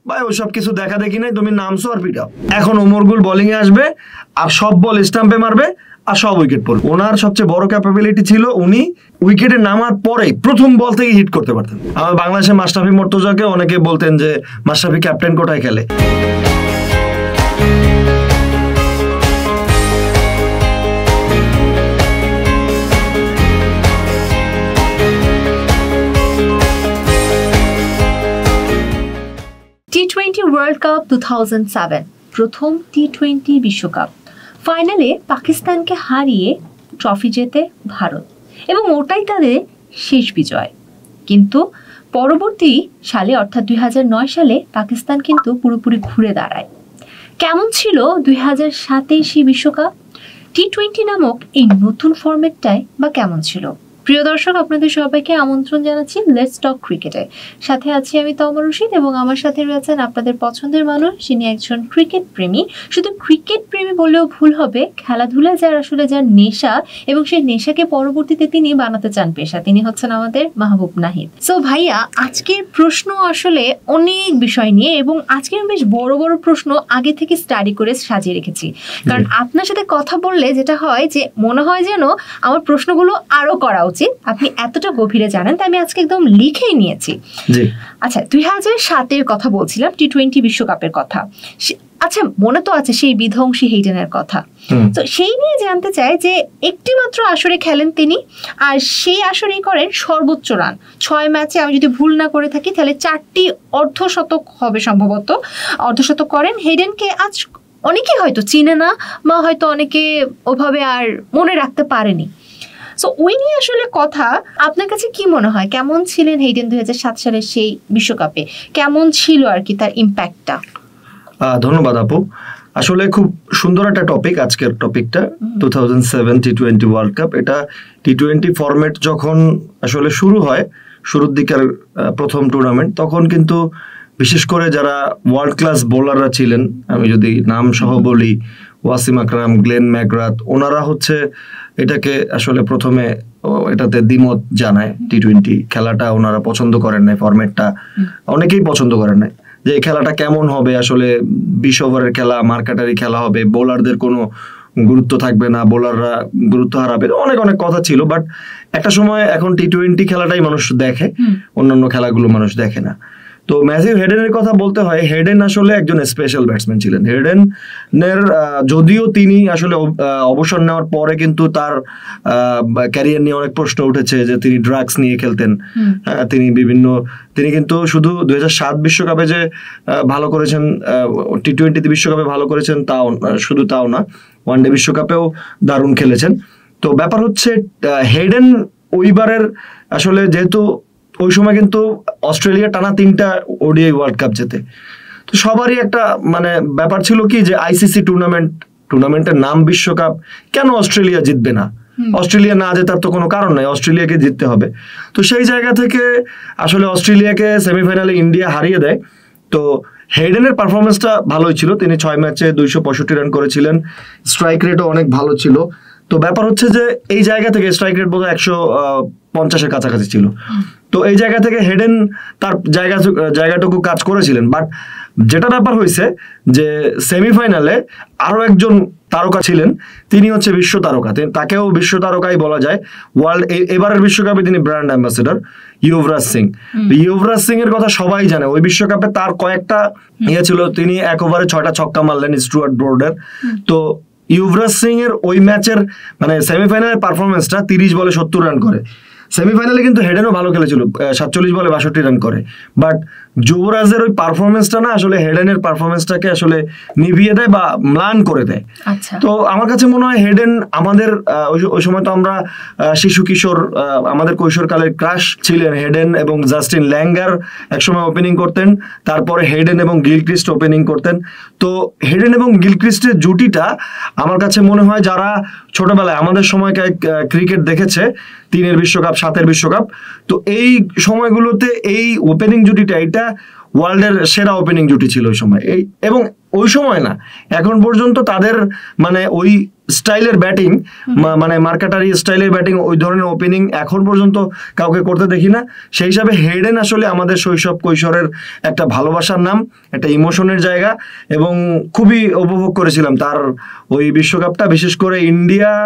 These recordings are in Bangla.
ভাই ওসব কিছু দেখা দেখি নাই, তুমি নামছো আর পিটাও। এখন ওমর গুল বোলিং এ আসবে আর সব বল স্টাম্পে মারবে আর সব উইকেট পড়বে। ওনার সবচেয়ে বড় ক্যাপাবিলিটি ছিল উনি উইকেটে নামার পরে প্রথম বল থেকে হিট করতে পারতেন। আমার বাংলাদেশের মাশরাফি মুর্তজাকে অনেকে বলতেন যে মাশরাফি ক্যাপ্টেন কোটায় খেলে। টি-20 ওয়ার্ল্ড কাপ 2007 প্রথম টি-20 বিশ্বকাপ ফাইনালে পাকিস্তানকে হারিয়ে ট্রফি জেতে ভারত এবং ওটাই তাদের শেষ বিজয়। কিন্তু পরবর্তী সালে অর্থাৎ 2009 সালে পাকিস্তান কিন্তু পুরোপুরি ঘুরে দাঁড়ায়। কেমন ছিল 2027 বিশ্বকাপ? টি-20 নামক এই নতুন ফরম্যাটটাই বা কেমন ছিল? প্রিয় দর্শক, আপনাদের সবাইকে আমন্ত্রণ জানাচ্ছি লেটস টক ক্রিকেটে। সাথে আছি আমি তমা রশিদ এবং আমার সাথে রয়েছেন আপনাদের পছন্দের মানুষ, যিনি একজন ক্রিকেট প্রেমী। শুধু ক্রিকেট প্রেমী বললেও ভুল হবে, খেলাধুলায় যার নেশা এবং সেই নেশাকে পরবর্তীতে তিনি বানাতে চান পেশা, তিনি হচ্ছেন আমাদের মাহবুব নাহিদ। সো ভাইয়া, আজকের প্রশ্ন আসলে অনেক বিষয় নিয়ে এবং আজকে আমি বেশ বড় বড় প্রশ্ন আগে থেকে স্টাডি করে সাজিয়ে রেখেছি, কারণ আপনার সাথে কথা বললে যেটা হয় যে মনে হয় যেন আমার প্রশ্নগুলো আরো করা উচিত। আপনি এতটা গভীরে জানেন, তাই আমি আজকে একদম লিখেই নিয়েছি। আচ্ছা, 2007 কথা বলছিলাম, টি-20 বিশ্বকাপের কথা। আচ্ছা, মনে তো আছে সেই বিধ্বংসী হেইডেনের কথা। তো সেই নিয়ে জানতে চাই যে একটি মাত্র আসরে খেলেন তিনি, আর সেই আসরেই করেন সর্বোচ্চ রান। 6 ম্যাচে, আমি যদি ভুল না করে থাকি তাহলে 4টি অর্ধশতক হবে সম্ভবত, অর্ধশতক করেন। হেইডেনকে আজ অনেকেই হয়তো চিনে না বা হয়তো অনেকে ওভাবে আর মনে রাখতে পারেনি। সো ওই নিয়ে আসলে কথা, আপনার কাছে কি মনে হয় কেমন ছিলেন হেইডেন 2007 সালের সেই বিশ্বকাপে? কেমন ছিল আর কি তার ইম্প্যাক্টটা? ধন্যবাদ আপু। আসলে খুব সুন্দর একটা টপিক আজকের টপিকটা, 2007 টি-20 ওয়ার্ল্ড কাপ। এটা টি-20 ফরম্যাট যখন আসলে শুরু হয়, শুরুর দিকের প্রথম টুর্নামেন্ট, তখন কিন্তু বিশেষ করে যারা ওয়ার্ল্ড ক্লাস বোলাররা ছিলেন, আমি যদি নাম সহ বলি, ওয়াসিম আকরাম, গ্লেন ম্যাকগ্রাথ, ওনারা হচ্ছে এটাকে আসলে প্রথমে এটাতে দ্বিমত জানায়। টি-20 খেলাটা ওনারা পছন্দ করেন নাই, ফরম্যাটটা অনেকেই পছন্দ করেন নাই, যে এই খেলাটা কেমন হবে, আসলে 20 ওভারের খেলা, মার্কাটারি খেলা হবে, বোলারদের কোনো গুরুত্ব থাকবে না, বোলাররা গুরুত্ব হারাবে, অনেক অনেক কথা ছিল। বাট একটা সময় এখন টি-20 খেলাটাই মানুষ দেখে, অন্যান্য খেলাগুলো মানুষ দেখে না। তো ম্যাথিউ হেডেনের কথা বলতে হয়, হেডেন আসলে একজন স্পেশাল ব্যাটসম্যান ছিলেন। হেডেনের যদিও তিনি আসলে অবসর নেওয়ার পরে কিন্তু তার ক্যারিয়ার নিয়ে অনেক প্রশ্ন উঠেছে যে তিনি ড্রাগস নিয়ে খেলতেন। তিনি কিন্তু শুধু 2007 বিশ্বকাপে যে ভালো করেছেন, টি-20 বিশ্বকাপে ভালো করেছেন তাও না, ওয়ানডে বিশ্বকাপেও দারুণ খেলেছেন। তো ব্যাপার হচ্ছে হেডেন ওইবারের আসলে, যেহেতু ওই সময় কিন্তু অস্ট্রেলিয়া টানা 3টা ওডিআই ওয়ার্ল্ড কাপ জেতে, তো সবারই একটা ব্যাপার ছিল কি যে আইসিসি টুর্নামেন্টের নাম বিশ্বকাপ, কেন অস্ট্রেলিয়া জিতবে না? অস্ট্রেলিয়া না জেতার তো কোনো কারণ নাই, অস্ট্রেলিয়াকে জিততে হবে। তো সেই জায়গা থেকে আসলে অস্ট্রেলিয়াকে সেমিফাইনালে ইন্ডিয়া হারিয়ে দেয়। তো হেডেনের পারফরমেন্সটা ভালোই ছিল, তিনি 6 ম্যাচে 265 রান করেছিলেন, স্ট্রাইক রেটও অনেক ভালো ছিল। তো ব্যাপার হচ্ছে যে এই জায়গা থেকে স্ট্রাইক রেট বোধহয় 150-এর কাছাকাছি ছিল। তো এই জায়গা থেকে হেডেন তার জায়গাটুকু কাজ করেছিলেন। বাট যেটা ব্যাপার হয়েছে যে সেমিফাইনালে আরো একজন তারকা ছিলেন, তিনি হচ্ছে বিশ্ব তারকা, তাকেও বিশ্ব তারকাই বলা যায়। এবারের বিশ্বকাপে তিনি ব্র্যান্ড অ্যাম্বাসেডর, ইউবরাজ সিং। ইউবরাজ সিং এর কথা সবাই জানে, ওই বিশ্বকাপে তার কয়েকটা ছিল, তিনি 1 ওভারে 6টা ছক্কা মারলেন স্টুয়ার্ট ব্রডের। তো ইউবরাজ সিং এর ওই ম্যাচের সেমিফাইনালের পারফরমেন্সটা 30 বলে 70 রান করে। সেমিফাইনালে কিন্তু হেডেনও ভালো খেলেছিল, 47 বলে 62 রান করে। বাট যুবরাজের ওই পারফরমেন্সটা না আসলে হেডেনের পারফরমেন্সটাকে আসলে নিভিয়ে দেয় বা ম্লান করে দেয়। তো আমার কাছে মনে হয় হেডেন আমাদের ওই সময় তো আমরা শিশু কিশোর, আমাদের কৈশোরকালের ক্রাশ ছিলেন হেডেন এবং জাস্টিন ল্যাঙ্গার একসময় ওপেনিং করতেন, তারপরে হেডেন এবং গিলক্রিস্ট ওপেনিং করতেন। তো হেডেন এবং গিলক্রিস্টের জুটিটা আমার কাছে মনে হয় যারা ছোটবেলায় আমাদের সময়কার ক্রিকেট দেখেছে, 3-এর বিশ্বকাপ, 7-এর বিশ্বকাপ, তো এই সময়গুলোতে এই ওপেনিং জুটিটা, এটা ওয়ার্ল্ডের সেরা ওপেনিং জুটি ছিল ওই সময়। এবং ওই সময় না, এখন পর্যন্ত তাদের ওই স্টাইলের ব্যাটিং, মানে মার্কাটারি স্টাইলের ব্যাটিং, ওই ধরনের ওপেনিং এখন পর্যন্ত কাউকে করতে দেখি না। সেই হিসাবে হেডেন আসলে আমাদের শৈশব কৈশোরের একটা ভালোবাসার নাম, একটা ইমোশনের জায়গা, এবং খুবই উপভোগ করেছিলাম তার ওই বিশ্বকাপটা। বিশেষ করে ইন্ডিয়ার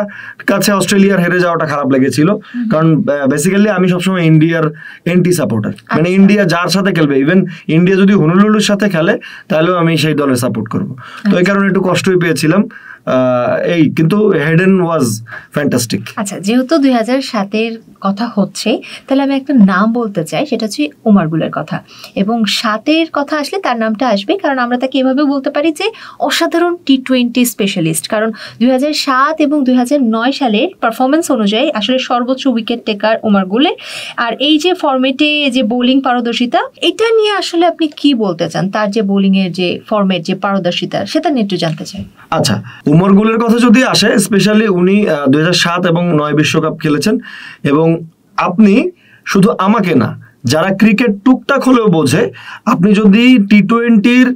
কাছে অস্ট্রেলিয়ার হেরে যাওয়াটা খারাপ লেগেছিল, কারণ বেসিক্যালি আমি সবসময় ইন্ডিয়ার এন্টি সাপোর্টার, মানে ইন্ডিয়া যার সাথে খেলবে, ইভেন ইন্ডিয়া যদি হনুলুলুর সাথে খেলে তাহলেও আমি সেই দলে সাপোর্ট করবো। তো এই কারণে একটু কষ্টই পেয়েছিলাম এই, কিন্তু হেডেন ওয়াজ ফ্যান্টাস্টিক। আচ্ছা, যেহেতু 2007-এর কথা হচ্ছে, তাহলে আমি একটা নাম বলতে চাই, সেটা হচ্ছে ওমর গুলের কথা। এবং 7-এর কথা আসলে তার নামটা আসবে, কারণ আমরা তাকে এভাবে বলতে পারি যে অসাধারণ টি-20 স্পেশালিস্ট। কারণ 2007 এবং 2009 সালের পারফরমেন্স অনুযায়ী আসলে সর্বোচ্চ উইকেট টেকার ওমর গুলের। আর এই যে ফরম্যাটে যে বোলিং পারদর্শিতা, এটা নিয়ে আসলে আপনি কি বলতে চান? তার যে বোলিং এর যে ফরম্যাট, যে পারদর্শিতা, সেটা নিয়ে একটু জানতে চাই। আচ্ছা, ওমর গুলের কথা যদি আসে, স্পেশালি উনি 2007 এবং 9 বিশ্বকাপ খেলেছেন। এবং আপনি শুধু আমাকে না, যারা ক্রিকেট টুকটাক হলেও বোঝে, আপনি যদি টি-20-র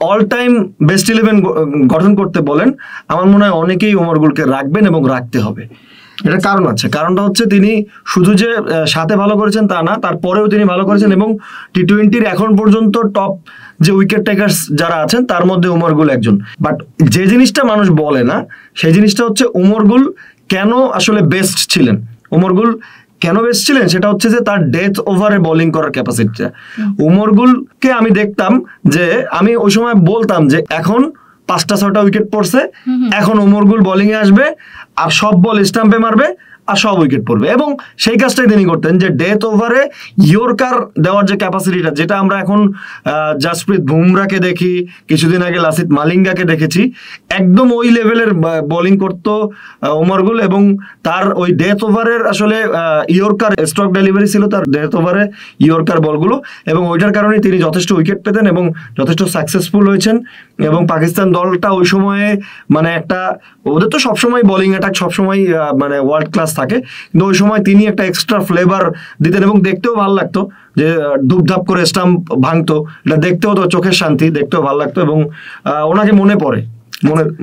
অল টাইম বেস্ট 11 গঠন করতে বলেন, আমার মনে হয় অনেকেই ওমর গুলকে রাখবেন এবং রাখতে হবে। এটা কারণ আছে, কারণটা হচ্ছে তিনি শুধু যে সাথে ভালো করেছেন তা না, তারপরেও তিনি ভালো করেছেন, এবং টি-20-র এখন পর্যন্ত টপ যে উইকেট টেকার্স যারা আছেন তার মধ্যে ওমর গুল একজন। বাট যে জিনিসটা মানুষ বলে না, সেই জিনিসটা হচ্ছে ওমর গুল কেন আসলে বেস্ট ছিলেন। ওমর গুল কেন বেস্ট ছিলেন সেটা হচ্ছে যে তার ডেথ ওভারে বোলিং করার ক্যাপাসিটিটা। ওমর গুলকে আমি দেখতাম যে, আমি ওই সময় বলতাম যে এখন 5-6টা উইকেট পড়ছে, এখন ওমর গুল বোলিং এ আসবে আর সব বল স্টাম্পে মারবে আর সব উইকেট পড়বে। এবং সেই কাজটাই তিনি করতেন, যে ডেথ ওভারে ইয়র্কার দেওয়ার যে ক্যাপাসিটিটা, যেটা আমরা এখন জাসপ্রীত বুমরাকে দেখি, কিছুদিন আগে লাসিথ মালিঙ্গাকে দেখেছি, একদম ওই লেভেলের বোলিং করতো ওমর গুল। এবং তার ওই ডেথ ওভারের আসলে ইয়র্কার স্ট্রোক ডেলিভারি ছিল তার ডেথ ওভারে ইয়র্কার বলগুলো, এবং ওইটার কারণে তিনি যথেষ্ট উইকেট পেতেন এবং যথেষ্ট সাকসেসফুল হয়েছেন। এবং পাকিস্তান দলটা ওই সময়ে মানে একটা, ওদের তো সবসময় বোলিং অ্যাটাক সবসময় মানে ওয়ার্ল্ড ক্লাস থাকে, কিন্তু ওই সময় তিনি একটা এক্সট্রা ফ্লেভার দিতেন এবং দেখতেও ভালো লাগতো, যে ধুপধাপ করে স্টাম্প ভাঙতো, এটা দেখতেও তো চোখের শান্তি, দেখতেও ভালো লাগতো। এবং ওনাকে মনে পড়ে,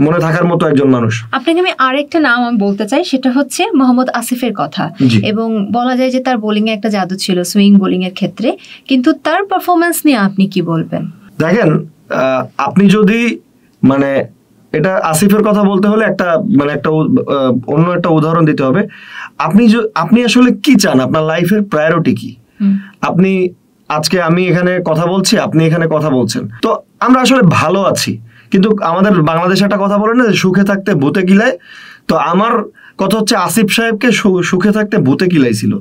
মনে থাকার মতো একজন মানুষ। আপনাকে আমি আরেকটা নাম আমি বলতে চাই, সেটা হচ্ছে মোহাম্মদ আসিফের কথা। এবং বলা যায় যে তার বোলিং এ একটা জাদু ছিল, সুইং বোলিং এর ক্ষেত্রে, কিন্তু তার পারফরমেন্স নিয়ে আপনি কি বলবেন? দেখেন, আপনি যদি মানে এটা আসিফের কথা বলতে হলে একটা মানে একটা অন্য একটা উদাহরণ দিতে হবে। আপনি আসলে কি চান, আপনার লাইফের প্রায়োরিটি কি? আপনি আজকে আমি এখানে কথা বলছি, আপনি এখানে কথা বলছেন, তো আমরা আসলে ভালো আছি, কিন্তু আমাদের বাংলাদেশে একটা কথা বলে না, সুখে থাকতে ভূতে কিলায়। তো আমার কথা হচ্ছে আসিফ সাহেবকে সুখে থাকতে ভূতে কিলাইছিল।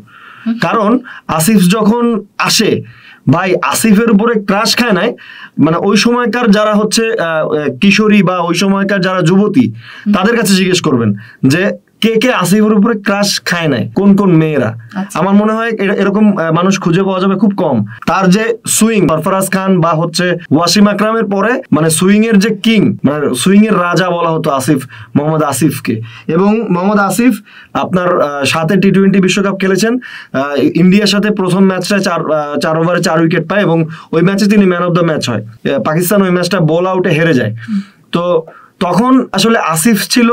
কারণ আসিফ যখন আসে, ভাই আসিফের উপরে ক্রাশ খায় নাই, মানে ওই সময়কার যারা হচ্ছে কিশোরী বা ওই সময়কার যারা যুবতী, তাদের কাছে জিজ্ঞেস করবেন যে কে কে আসিফের উপরে ক্রাশ খায় নাই, কোন কোন মেয়েরা। আমার মনে হয় এরকম মানুষ খুঁজে পাওয়া যাবে খুব কম। তার যে সুইং, সরফরাজ খান বা হচ্ছে ওয়াসিম আকরামের পরে মানে সুইং এর যে কিং, মানে সুইং এর রাজা বলা হতো আসিফ, মোহাম্মদ আসিফকে। এবং মোহাম্মদ আসিফ আপনার 7 টি-20 বিশ্বকাপ খেলেছেন, ইন্ডিয়ার সাথে প্রথম ম্যাচটা 4 ওভারে 4 উইকেট পায় এবং ওই ম্যাচে তিনি ম্যান অফ দ্য ম্যাচ হয়। পাকিস্তান ওই ম্যাচটা বল আউটে হেরে যায়। তো তখন আসলে আসিফ ছিল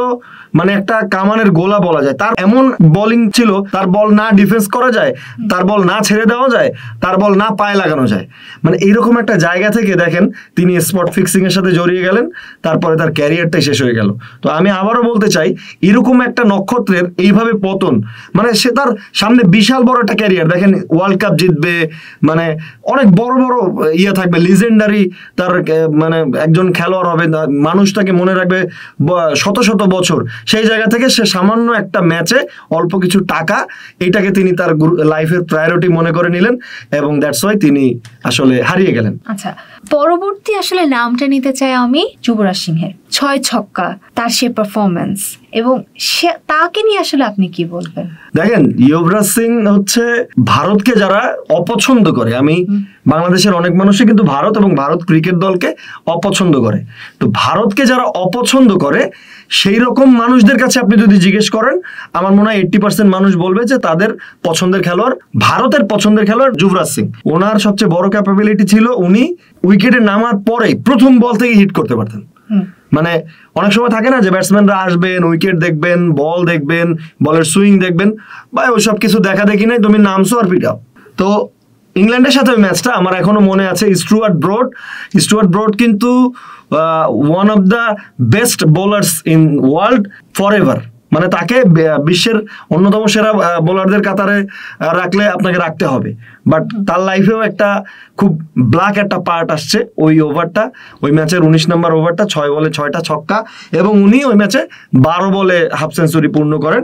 মানে একটা কামানের গোলা বলা যায়। তার এমন বোলিং ছিল, তার বল না ডিফেন্স করা যায়, তার বল না ছেড়ে দেওয়া যায়, তার বল না পায়ে লাগানো যায়। মানে এইরকম একটা জায়গা থেকে দেখেন তিনি স্পট ফিক্সিং এর সাথে জড়িয়ে গেলেন, তারপরে তার ক্যারিয়ারটাই শেষ হয়ে গেল। তো আমি আবারও বলতে চাই, এরকম একটা নক্ষত্রের এইভাবে পতন, মানে সে তার সামনে বিশাল বড় একটা ক্যারিয়ার, দেখেন ওয়ার্ল্ড কাপ জিতবে, মানে অনেক বড় বড় ইয়ে থাকবে, লিজেন্ডারি তার মানে একজন খেলোয়াড় হবে, মানুষ তাকে মনে রাখবে শত শত বছর। সেই জায়গা থেকে সে সামান্য একটা ম্যাচে অল্প কিছু টাকা, এটাকে তিনি তার লাইফের প্রায়োরিটি মনে করে নিলেন এবং দ্যাটস ওয়াই তিনি আসলে হারিয়ে গেলেন। আচ্ছা, পরবর্তী আসলে নামটা নিতে চাই আমি যুবরাজ সিংহের। 6 ছক্কা, তার সে পারফরমেন্স, এবং তাকে নিয়ে আসলে আপনি কি বলবেন? দেখেন, যুবরাজ সিং হচ্ছে ভারতকে যারা অপছন্দ করে, আমি বাংলাদেশের অনেক মানুষই কিন্তু ভারত এবং ভারত ক্রিকেট দলকে অপছন্দ করে। তো ভারতকে যারা অপছন্দ করে সেই রকম মানুষদের কাছে আপনি যদি জিজ্ঞেস করেন, আমার মনে হয় 80% মানুষ বলবে যে তাদের পছন্দের খেলোয়াড়, ভারতের পছন্দের খেলোয়াড় যুবরাজ সিং। ওনার সবচেয়ে বড় ক্যাপাবিলিটি ছিল উনি উইকেটে নামার পরে প্রথম বল থেকে হিট করতে পারতেন। মানে অনেক সময় থাকে না যে ব্যাটসম্যানরা আসবেন, উইকেট দেখবেন, বল দেখবেন, বলের সুইং দেখবেন, বা ওইসব কিছু দেখা দেখি নাই, তুমি নামছো আর পিটাও। তো ইংল্যান্ডের সাথে ওই ম্যাচটা আমার এখনো মনে আছে। স্টুয়ার্ট ব্রড কিন্তু one of the best bowlers in world for ever, মানে তাকে বিশ্বের অন্যতম সেরা বোলারদের কাতারে রাখলে আপনাকে রাখতে হবে। বাট তার লাইফেও একটা খুব ব্ল্যাক একটা পার্ট আসছে ওই ওভারটা, ওই ম্যাচের 19 নম্বর ওভারটা, 6 বলে 6টা ছক্কা, এবং উনি ওই ম্যাচে 12 বলে হাফ সেঞ্চুরি পূর্ণ করেন,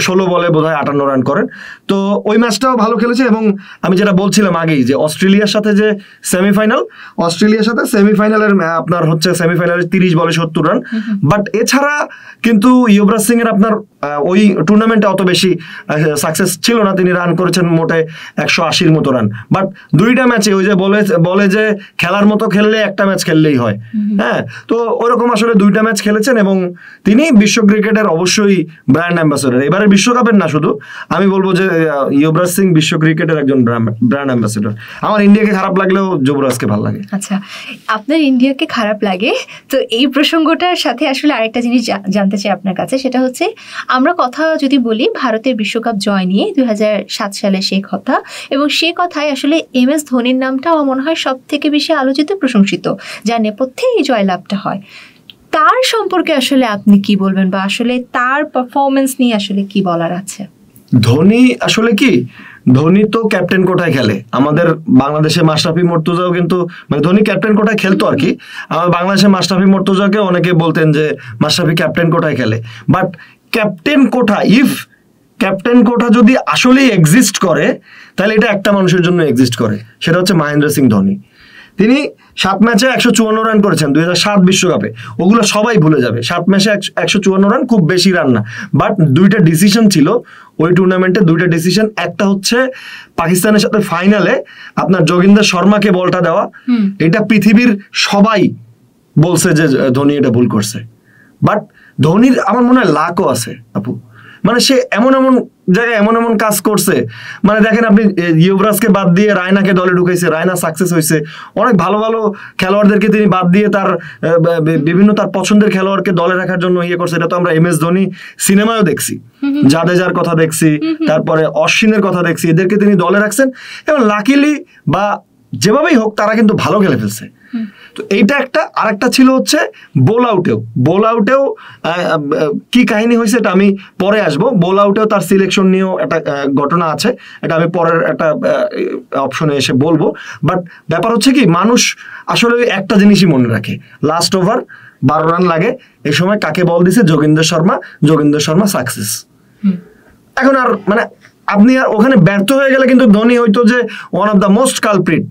16 বলে বোধহয় 58 রান করেন। তো ওই ম্যাচটাও ভালো খেলেছে। এবং আমি যেটা বলছিলাম আগেই যে অস্ট্রেলিয়ার সাথে যে সেমিফাইনালের আপনার হচ্ছে সেমিফাইনালে 30 বলে 70 রান। বাট এছাড়া কিন্তু ইউবরাজ সিং এর আপনার ওই টুর্নামেন্টে অত বেশি সাকসেস ছিল না, তিনি রান করেছেন মোটে 180-র মতো রান। বাট দুইটা ম্যাচে ওই যে বলে যে খেলার মতো খেললে একটা ম্যাচ খেললেই হয়, হ্যাঁ, তো ওরকম আসলে দুইটা ম্যাচ খেলেছেন এবং তিনি বিশ্ব ক্রিকেটের অবশ্যই ব্র্যান্ড অ্যাম্বাসেডর। এবারে বিশ্বকাপের না শুধু, আমি বলবো যে ইউবরাজ সিং বিশ্ব ক্রিকেটের একজন ব্র্যান্ড অ্যাম্বাসেডর। আমার ইন্ডিয়াকে খারাপ লাগলেও যুবরাজকে ভালো লাগে। আচ্ছা, আপনার ইন্ডিয়াকে খারাপ লাগে, তো এই প্রসঙ্গটার সাথে আসলে আরেকটা জিনিস জানতে চাই আপনার কাছে, সেটা হচ্ছে আমরা কথা যদি বলি ভারতের বিশ্বকাপ জয় নিয়ে 2007 সালে সেই কথা, এবং সে কথায় আসলে MS ধোনির নামটা আমার মনে হয় সব থেকে বেশি আলোচিত, প্রশংসিত, যার নেপথ্যে এই জয়লাভটা হয়। তার সম্পর্কে আসলে আপনি কি বলবেন, বা আসলে তার পারফরমেন্স নিয়ে আসলে কি বলার আছে? ধোনি আসলে কি, ধোনি তো ক্যাপ্টেন কোটায় খেলে। আমাদের বাংলাদেশে মাশরাফি মর্তুজাও কিন্তু, মানে ধোনি ক্যাপ্টেন কোটায় খেলতো আর কি। আমার বাংলাদেশে মাশরাফি মর্তুজাকে অনেকে বলতেন যে মাশরাফি ক্যাপ্টেন কোটায় খেলে। বাট ক্যাপ্টেন কোটা যদি আসলেই এক্সিস্ট করে, তাহলে এটা একটা মানুষের জন্য এক্সিস্ট করে, সেটা হচ্ছে মহেন্দ্র সিং ধোনি। তিনি 7 ম্যাচে 154 রান করেছেন 2007 বিশ্বকাপে, ওগুলো সবাই ভুলে যাবে। 7 ম্যাচে 154 রান খুব বেশি রান না, বাট দুইটা ডিসিশন ছিল ওই টুর্নামেন্টে, দুইটা ডিসিশন। একটা হচ্ছে পাকিস্তানের সাথে ফাইনালে আপনার যোগেন্দর শর্মাকে বলটা দেওয়া, এটা পৃথিবীর সবাই বলছে যে ধোনি এটা ভুল করছে। বাট ধোনির আমার মনে হয় লাকও আছে আপু, মানে সে এমন জায়গায় এমন কাজ করছে। মানে দেখেন আপনি ইউবরাজকে বাদ দিয়ে রায়নাকে দলে ঢুকাইছে, রায়না সাকসেস হয়েছে। অনেক ভালো খেলোয়াড়দেরকে তিনি বাদ দিয়ে তার বিভিন্ন তার পছন্দের খেলোয়াড়কে দলে রাখার জন্য ইয়ে করছে। এটা তো আমরা MS ধোনি সিনেমায়ও দেখছি, জাদেজার কথা দেখছি, তারপরে অশ্বিনের কথা দেখছি, এদেরকে তিনি দলে রাখছেন এবং লাকিলি বা যেভাবেই হোক তারা কিন্তু ভালো খেলে ফেলছে। তো এইটা একটা। আরেকটা ছিল হচ্ছে বোল আউটেও কি কাহিনী হয়েছে এটা আমি পরে আসবো। বোল আউটেও তার সিলেকশন নিয়েও একটা ঘটনা আছে, এটা আমি পরের একটা অপশনে এসে বলবো। বাট ব্যাপার হচ্ছে কি, মানুষ আসলে একটা জিনিসই মনে রাখে, লাস্ট ওভার 12 রান লাগে, এই সময় কাকে বল দিছে? যোগেন্দর শর্মা সাকসেস। এখন আর মানে আপনি আর ওখানে ব্যর্থ হয়ে গেলে কিন্তু ধোনি হয়তো যে one of the most culprit,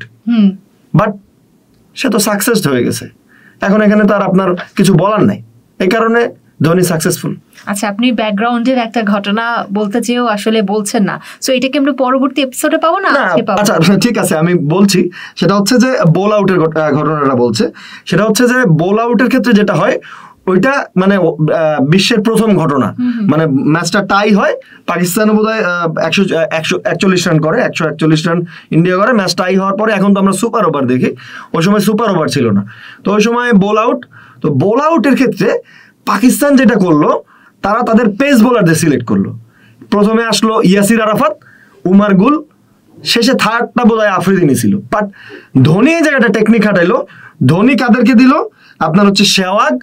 but সে তো সাকসেস হয়ে গেছে, এখন এখানে তো আর আপনার কিছু বলার নাই, এই কারণে ধোনি সাকসেসফুল। আচ্ছা, আপনি ব্যাকগ্রাউন্ডের একটা ঘটনা বলতে চেয়েও আসলে বলছেন না, সো এটাকে আমরা পরবর্তী এপিসোডে পাবো না? আচ্ছা ঠিক আছে, আমি বলছি। সেটা হচ্ছে যে বোল আউটের ঘটনাটা বলছে, সেটা হচ্ছে যে বোল আউটের ক্ষেত্রে যেটা হয় ওইটা মানে বিশ্বের প্রথম ঘটনা। মানে ম্যাচটা টাই হয়, পাকিস্তান বোধহয় 141 রান করে, 141 রান ইন্ডিয়া করে। ম্যাচ টাই হওয়ার পরে এখন তো আমরা সুপার ওভার দেখি, ওই সময় সুপার ওভার ছিল না, তো ওই সময় বোল আউট। তো বোল আউটের ক্ষেত্রে পাকিস্তান যেটা করলো, তারা তাদের পেস বোলারদের সিলেক্ট করলো। প্রথমে আসলো ইয়াসির আরাফাত, উমার গুল, শেষে থার্ডটা বোধহয় আফ্রিদিনি ছিল। বাট ধোনি এই জায়গাটা টেকনিক খাটাইলো। ধোনি কাদেরকে দিল? আপনার হচ্ছে শেওয়াগ,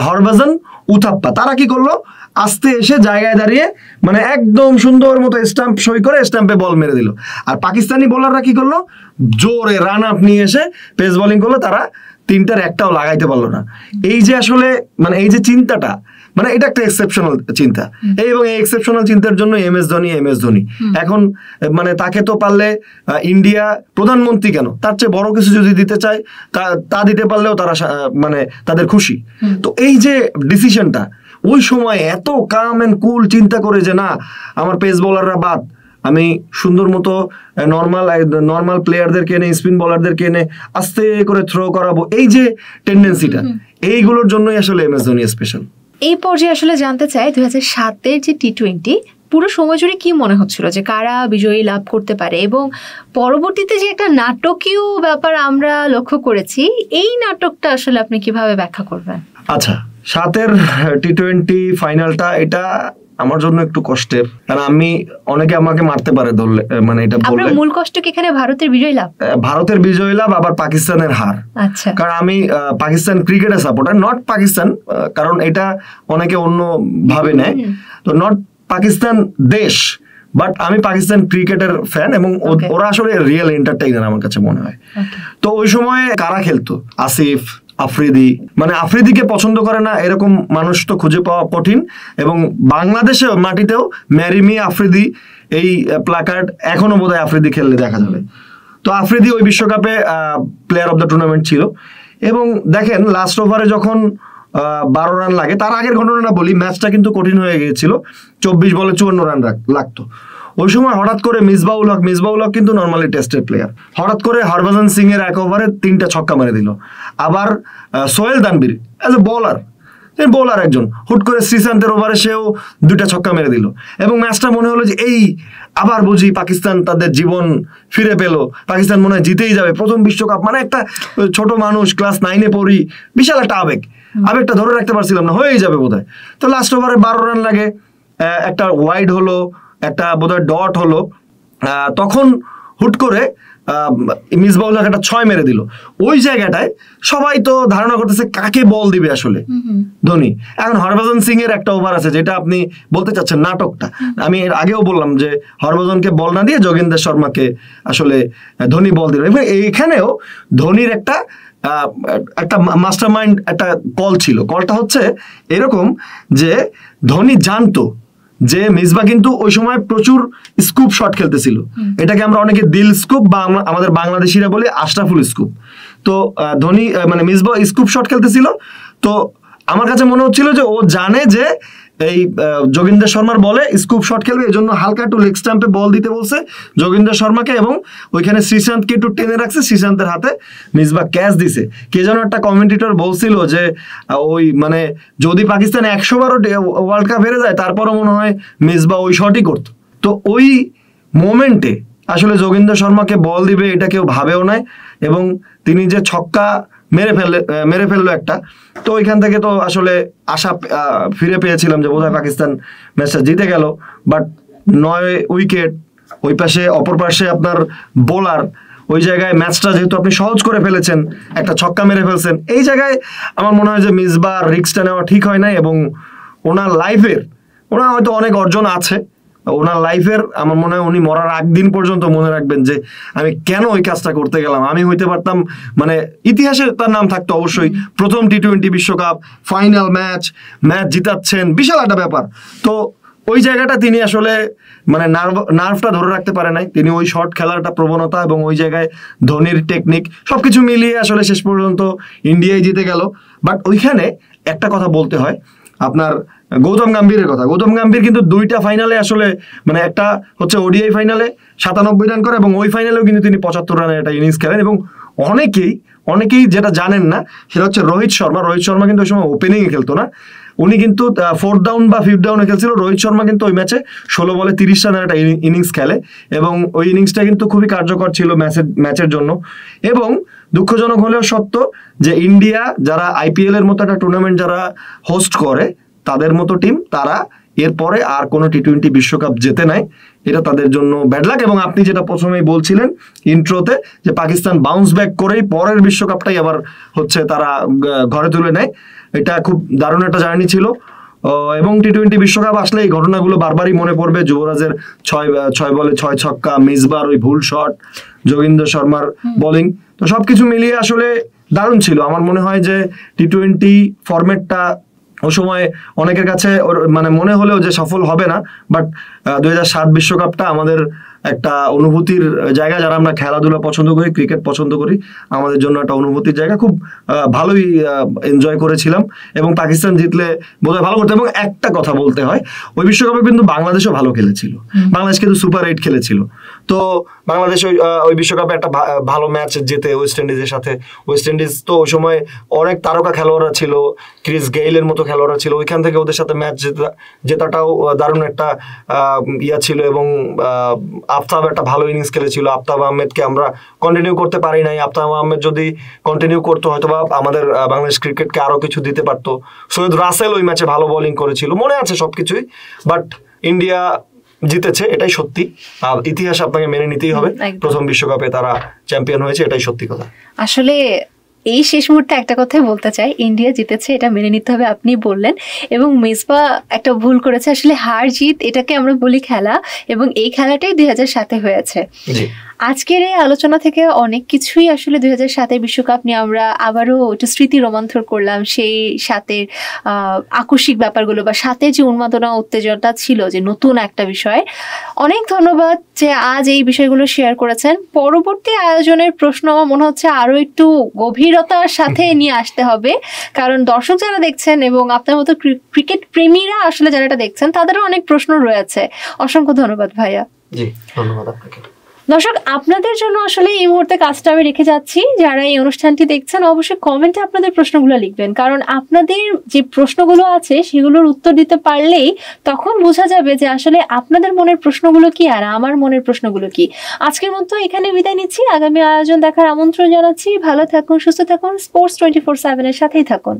হরভজন, উথাপ্পা। তারা কি করলো? আস্তে এসে জায়গায় দাঁড়িয়ে মানে একদম সুন্দর মতো স্টাম্প সই করে স্টাম্পে বল মেরে দিল। আর পাকিস্তানি বোলাররা কি করলো? জোরে রান আপ নিয়ে এসে পেস বোলিং করলো, তারা 3টার একটাও লাগাইতে পারলো না। এই যে আসলে মানে এই যে চিন্তাটা, মানে এটা একটা এক্সেপশনাল চিন্তা, এবং এই এক্সেপশনাল চিন্তার জন্য MS ধোনি এখন মানে তাকে তো পারলে ইন্ডিয়া প্রধানমন্ত্রী কেন, তার চেয়ে বড় কিছু যদি দিতে চায় তা দিতে পারলেও তারা মানে তাদের খুশি। তো এই যে ডিসিশনটা ওই সময় এত কাম এন্ড কুল চিন্তা করে যে না, আমার পেস বোলাররা বাদ, আমি সুন্দর মতো নর্মাল প্লেয়ারদেরকে এনে, স্পিন বোলারদেরকে এনে আস্তে করে থ্রো করাবো, এই যে টেন্ডেন্সিটা, এইগুলোর জন্যই আসলে MS ধোনি স্পেশাল। এই পর্যায়ে আসলে জানতে চাই 2007-এর যে T20 পুরো সময় জুড়ে কি মনে হচ্ছিল যে কারা বিজয়ী লাভ করতে পারে, এবং পরবর্তীতে যে একটা নাটকীয় ব্যাপার আমরা লক্ষ্য করেছি, এই নাটকটা আসলে আপনি কিভাবে ব্যাখ্যা করবেন? আচ্ছা, 7-এর টি-20 ফাইনালটা এটা আমার জন্য একটু কষ্টের, কারণ আমি অনেকে আমাকে মারতে পারে ধরলে, মানে এটা বললে আপনার মূল কষ্ট কি এখানে ভারতের বিজয় লাভ? ভারতের বিজয় লাভ আবার পাকিস্তানের হার। আচ্ছা, কারণ আমি পাকিস্তান ক্রিকেটের সাপোর্টার, নট পাকিস্তান, কারণ এটা অনেকে অন্য ভাবে নেয়, তো নট পাকিস্তান দেশ, বাট আমি পাকিস্তান ক্রিকেটের ফ্যান, এবং ওরা আসলে রিয়েল এন্টারটেইনার আমার কাছে মনে হয়। তো ওই সময় কারা খেলতো? আসিফ, আফ্রিদি, মানে আফ্রিদিকে পছন্দ করে না এরকম মানুষ তো খুঁজে পাওয়া কঠিন, এবং বাংলাদেশেও মাটিতেও ম্যারিমি আফ্রিদি এই প্ল্যাকার্ড এখনো বোধহয় আফ্রিদি খেললে দেখা যাবে। তো আফ্রিদি ওই বিশ্বকাপে প্লেয়ার অফ দ্য টুর্নামেন্ট ছিল, এবং দেখেন লাস্ট ওভারে যখন 12 রান লাগে, তার আগের ঘটনাটা বলি, ম্যাচটা কিন্তু কঠিন হয়ে গিয়েছিল, 24 বলে 54 রান লাগতো। ওই সময় হঠাৎ করে মিসবাউল হক কিন্তু নর্মালি টেস্টের প্লেয়ার, হঠাৎ করে হরভজন সিং এর এক ওভারে 3টা ছক্কা মেরে দিল। আবার Sohel Tanvir as a bowler একজন, হুট করে শ্রীশান্তের ওভারে সেও 2টা ছক্কা মেরে দিল, এবং ম্যাচটা মনে হলো যে এই আবার বুঝি পাকিস্তান তাদের জীবন ফিরে পেল, পাকিস্তান মনে হয় জিতেই যাবে প্রথম বিশ্বকাপ। মানে একটা ছোট মানুষ, ক্লাস 9-এ পড়ি, বিশাল একটা আবেগটা ধরে রাখতে পারছিলাম না, হয়েই যাবে বোধহয়। তো লাস্ট ওভারে 12 রান লাগে, একটা ওয়াইড হলো, একটা বোধহয় ডট হলো, তখন হুট করে মিসবাউল হক একটা 6 মেরে দিল। ওই জায়গাটায় সবাই তো ধারণা করতেছে কাকে বল দিবে আসলে ধোনি। এখন হরভজন সিং এর একটা ওভার আছে, যেটা আপনি বলতে চাচ্ছেন নাটকটা, আমি এর আগেও বললাম যে হরভজনকে বল না দিয়ে যোগেন্দ্র শর্মাকে আসলে ধোনি বল দিল। এখানেও ধোনির একটা মাস্টার মাইন্ড একটা কল ছিল। কলটা হচ্ছে এরকম যে ধোনি জানতো যে মিসবা কিন্তু ওই সময় প্রচুর স্কুপ শট খেলতেছিল, এটাকে আমরা অনেকে দিল স্কুপ বা আমাদের বাংলাদেশিরা বলি আশরাফুল স্কুপ। তো ধোনি মানে মিসবা স্কুপ শট খেলতেছিল, তো আমার কাছে মনে হচ্ছিল যে ও জানে যে এই যোগেন্দ্র শর্মার বলে স্কুপ শট খেলবে, এই জন্য হালকা একটু লেগ স্টাম্পে বল দিতে বলছে যোগেন্দ্র শর্মাকে, এবং ওইখানে শ্রীশান্তকে একটু টেনে রাখছে, শ্রীশান্তের হাতে মিসবা ক্যাচ দিছে। কে যেন একটা কমেন্টেটর বলছিল যে ওই মানে যদি পাকিস্তান 100 বারও ওয়ার্ল্ড কাপ হেরে যায় তারপরও মনে হয় মিসবা ওই শটই করতো। তো ওই মোমেন্টে আসলে যোগেন্দ্র শর্মাকে বল দিবে এটা কেউ ভাবেও নাই, এবং তিনি যে ছক্কা মেরে ফেললো একটা, তো ওইখান থেকে তো আসলে আশা ফিরে পেয়েছিলাম যে বোধহয় পাকিস্তান ম্যাচটা জিতে গেল। বাট 9 উইকেট, ওই পাশে অপর পাশে আপনার বোলার, ওই জায়গায় ম্যাচটা যেহেতু আপনি সহজ করে ফেলেছেন, একটা ছক্কা মেরে ফেলছেন, এই জায়গায় আমার মনে হয় যে মিসবার রিস্কটা নেওয়া ঠিক হয় নাই, এবং ওনার হয়তো অনেক অর্জন আছে, ওনার লাইফের আমার মনে হয় উনি মরার আগ দিন পর্যন্ত মনে রাখবেন যে আমি কেন ওই কাজটা করতে গেলাম। আমি হইতে পারতাম, মানে ইতিহাসে তার নাম থাকতো অবশ্যই, প্রথম টি-20 বিশ্বকাপ ফাইনাল ম্যাচ জিতাচ্ছেন, বিশাল একটা ব্যাপার। তো ওই জায়গাটা তিনি আসলে মানে নার্ভটা ধরে রাখতে পারে নাই, তিনি ওই শট খেলার একটা প্রবণতা এবং ওই জায়গায় ধোনির টেকনিক সবকিছু মিলিয়ে আসলে শেষ পর্যন্ত ইন্ডিয়াই জিতে গেল। বাট ওইখানে একটা কথা বলতে হয়, আপনার গৌতম গম্ভীরের কথা। গৌতম গম্ভীর কিন্তু 2টা ফাইনালে আসলে, মানে একটা হচ্ছে ওডিআই ফাইনালে 97 রান করে, এবং ওই ফাইনালেও কিন্তু তিনি 75 রানের একটা ইনিংস খেলেন। এবং অনেকেই যেটা জানেন না সেটা হচ্ছে রোহিত শর্মা কিন্তু ওই সময় ওপেনিংয়ে খেলতো না, উনি কিন্তু 4th ডাউন বা 5th ডাউনে খেলছিল। রোহিত শর্মা কিন্তু ওই ম্যাচে 16 বলে 30 রানের একটা ইনিংস খেলে, এবং ওই ইনিংসটা কিন্তু খুবই কার্যকর ছিল ম্যাচের জন্য। এবং দুঃখজনক হলেও সত্য যে ইন্ডিয়া যারা আইপিএল এর মতো একটা টুর্নামেন্ট যারা হোস্ট করে, তাদের মতো টিম, তারা এরপরে আর কোনো টি-20 বিশ্বকাপ জেতে নাই, এটা তাদের জন্য ব্যাড লাক। এবং আপনি যেটা প্রথমেই বলছিলেন ইন্ট্রোতে যে পাকিস্তান বাউন্স ব্যাক করেই পরের বিশ্বকাপটাই আবার হচ্ছে তারা ঘরে তুলে নেয়, এটা খুব দারুণ একটা জার্নি ছিল। এবং টি-20 বিশ্বকাপ আসলে এই ঘটনাগুলো বারবারই মনে পড়বে। যুবরাজের 6 বলে 6 ছক্কা, মিসবার ওই ভুল শট, যোগেন্দ্র শর্মার বোলিং, তো সবকিছু মিলিয়ে আসলে দারুণ ছিল। আমার মনে হয় যে টি-20 ফরম্যাটটা ওই সময় অনেকের কাছে মানে মনে হলেও যে সফল হবে না, বাট 2007 বিশ্বকাপটা আমাদের একটা অনুভূতির জায়গা, যারা আমরা খেলাধুলা পছন্দ করি, ক্রিকেট পছন্দ করি, আমাদের জন্য একটা অনুভূতির জায়গা, খুব ভালোই এনজয় করেছিলাম। এবং পাকিস্তান জিতলে বোধহয় ভালো করতো। এবং একটা কথা বলতে হয়, ওই বিশ্বকাপে কিন্তু বাংলাদেশও ভালো খেলেছিল, বাংলাদেশ কিন্তু সুপার 8 খেলেছিল। তো বাংলাদেশ ওই বিশ্বকাপে একটা ভালো ম্যাচ জেতে ওয়েস্ট ইন্ডিজের সাথে। ওয়েস্ট ইন্ডিজ তো ওই সময় অনেক তারকা খেলোয়াড়রা ছিল, ক্রিস গেইলের মতো খেলোয়াড়রা ছিল, ওইখান থেকে ওদের সাথে ম্যাচ জেতাটাও দারুণ একটা ইয়া ছিল। এবং আফতাব একটা ভালো ইনিংস খেলেছিল। আফতাব আহমেদকে আমরা কন্টিনিউ করতে পারি নাই। আফতাব আহমেদ যদি কন্টিনিউ করতো হয়তো বা আমাদের বাংলাদেশ ক্রিকেটকে আরো কিছু দিতে পারতো। সৈয়দ রাসেল ওই ম্যাচে ভালো বোলিং করেছিল, মনে আছে সবকিছুই। বাট ইন্ডিয়া জিতেছে, এটাই সত্যি। ইতিহাস আপনাকে মেনে নিতেই হবে, প্রথম বিশ্বকাপে তারা চ্যাম্পিয়ন হয়েছে, এটাই সত্যি কথা। আসলে এই শেষ মুহূর্তে একটা কথাই বলতে চাই, ইন্ডিয়া জিতেছে, এটা মেনে নিতে হবে, আপনি বললেন। এবং মেজবা একটা ভুল করেছে, আসলে হার জিত এটাকে আমরা বলি খেলা, এবং এই খেলাটাই 2007 হয়েছে। আজকের এই আলোচনা থেকে অনেক কিছুই আসলে 2007 বিশ্বকাপ নিয়ে আমরা আবারও একটু স্মৃতি রোমান্থন করলাম, সেই সাথের আকস্মিক ব্যাপারগুলো বা সাথে যে উন্মাদনা উত্তেজনাটা ছিল, যে নতুন একটা বিষয়। অনেক ধন্যবাদ যে আজ এই বিষয়গুলো শেয়ার করেছেন। পরবর্তী আয়োজনের প্রশ্ন আমার মনে হচ্ছে আরো একটু গভীরতার সাথে নিয়ে আসতে হবে, কারণ দর্শক যারা দেখছেন এবং আপনার মতো ক্রিকেট প্রেমীরা আসলে যারা এটা দেখছেন, তাদেরও অনেক প্রশ্ন রয়েছে। অসংখ্য ধন্যবাদ ভাইয়া। জি, ধন্যবাদ আপনাকে। দর্শক, আপনাদের জন্য আসলে এই মুহূর্তে কাজটা আমি রেখে যাচ্ছি। যারা এই অনুষ্ঠানটি দেখছেন অবশ্যই কমেন্টে আপনাদের প্রশ্নগুলো লিখবেন, কারণ আপনাদের যে প্রশ্নগুলো আছে সেগুলোর উত্তর দিতে পারলেই তখন বোঝা যাবে যে আসলে আপনাদের মনের প্রশ্নগুলো কি আর আমার মনের প্রশ্নগুলো কি। আজকের মতো এখানে বিদায় নিচ্ছি, আগামী আয়োজন দেখার আমন্ত্রণ জানাচ্ছি। ভালো থাকুন, সুস্থ থাকুন, স্পোর্টস 24/7 এর সাথেই থাকুন।